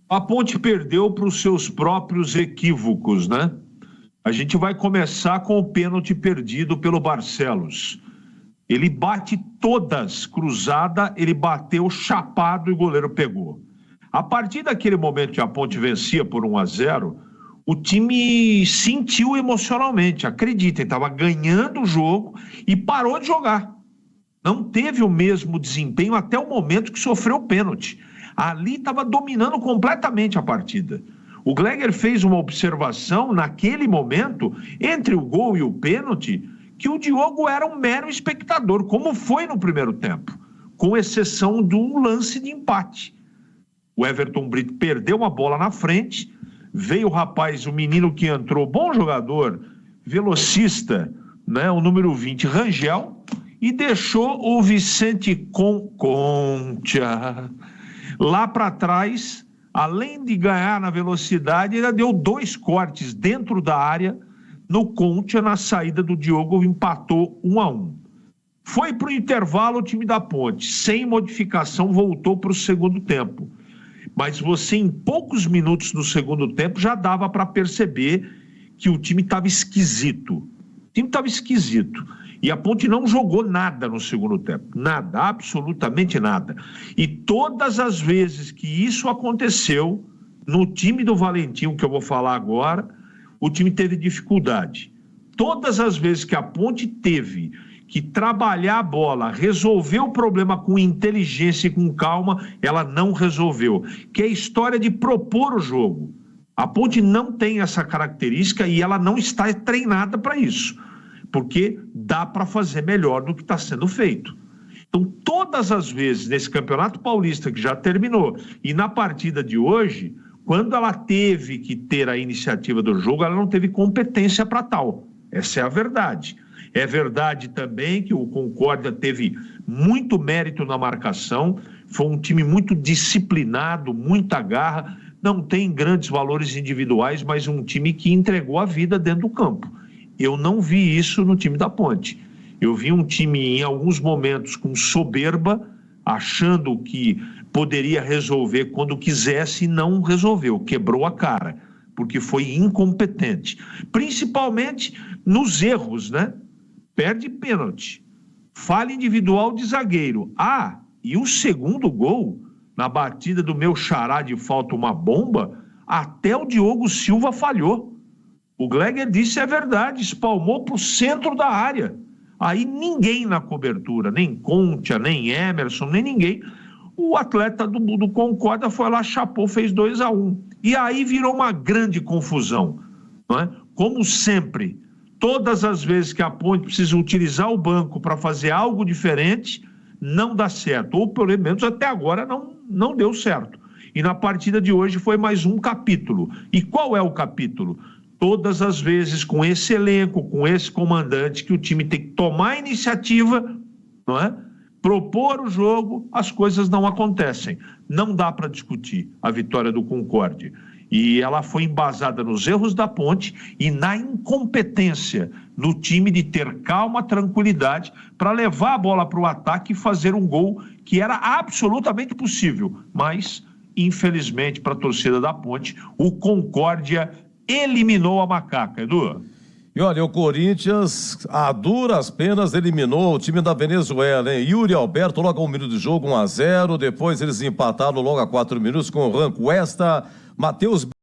A Ponte perdeu para os seus próprios equívocos, né? A gente vai começar com o pênalti perdido pelo Barcelos. Ele bate todas, cruzada, ele bateu chapado e o goleiro pegou. A partir daquele momento que a Ponte vencia por 1-0, o time sentiu emocionalmente, acreditem, estava ganhando o jogo e parou de jogar. Não teve o mesmo desempenho até o momento que sofreu o pênalti. Ali estava dominando completamente a partida. O Gleger fez uma observação naquele momento, entre o gol e o pênalti, que o Diogo era um mero espectador, como foi no primeiro tempo, com exceção de um lance de empate. O Everton Brito perdeu uma bola na frente, veio o rapaz, o menino que entrou, bom jogador, velocista, né, o número 20, Rangel, e deixou o Vicente Concha lá para trás. Além de ganhar na velocidade, ele deu 2 cortes dentro da área, no Concha, na saída do Diogo, empatou 1-1. Foi para o intervalo o time da Ponte, sem modificação, voltou para o segundo tempo. Mas você, em poucos minutos do segundo tempo, já dava para perceber que o time estava esquisito. O time estava esquisito. E a Ponte não jogou nada no segundo tempo. Nada, absolutamente nada. E todas as vezes que isso aconteceu, no time do Valentim, que eu vou falar agora, o time teve dificuldade. Todas as vezes que a Ponte teve que trabalhar a bola, resolver o problema com inteligência e com calma, ela não resolveu. Que é a história de propor o jogo. A Ponte não tem essa característica e ela não está treinada para isso. Porque dá para fazer melhor do que está sendo feito. Então, todas as vezes nesse Campeonato Paulista que já terminou e na partida de hoje, quando ela teve que ter a iniciativa do jogo, ela não teve competência para tal. Essa é a verdade. É verdade também que o Concórdia teve muito mérito na marcação, foi um time muito disciplinado, muita garra, não tem grandes valores individuais, mas um time que entregou a vida dentro do campo. Eu não vi isso no time da Ponte. Eu vi um time, em alguns momentos, com soberba, achando que poderia resolver quando quisesse e não resolveu, quebrou a cara, porque foi incompetente. Principalmente nos erros, né? Perde pênalti, falha individual de zagueiro. E o segundo gol, na batida do meu xará de falta uma bomba, até o Diogo Silva falhou. O Gleger disse, é verdade, espalmou para o centro da área. Aí ninguém na cobertura, nem Concha, nem Emerson, nem ninguém. O atleta do Concórdia foi lá, chapou, fez 2-1. E aí virou uma grande confusão. Não é? Como sempre, todas as vezes que a Ponte precisa utilizar o banco para fazer algo diferente, não dá certo. Ou pelo menos até agora não deu certo. E na partida de hoje foi mais um capítulo. E qual é o capítulo? Todas as vezes com esse elenco, com esse comandante, que o time tem que tomar a iniciativa, não é? Propor o jogo, as coisas não acontecem. Não dá para discutir a vitória do Concórdia. E ela foi embasada nos erros da Ponte e na incompetência no time de ter calma, tranquilidade, para levar a bola para o ataque e fazer um gol que era absolutamente possível. Mas, infelizmente, para a torcida da Ponte, o Concórdia eliminou a macaca, Edu. E olha, o Corinthians, a duras penas, eliminou o time da Venezuela, hein? Yuri Alberto, logo a 1 minuto de jogo, 1-0. Depois eles empataram logo a 4 minutos com o Rancuesta, Matheus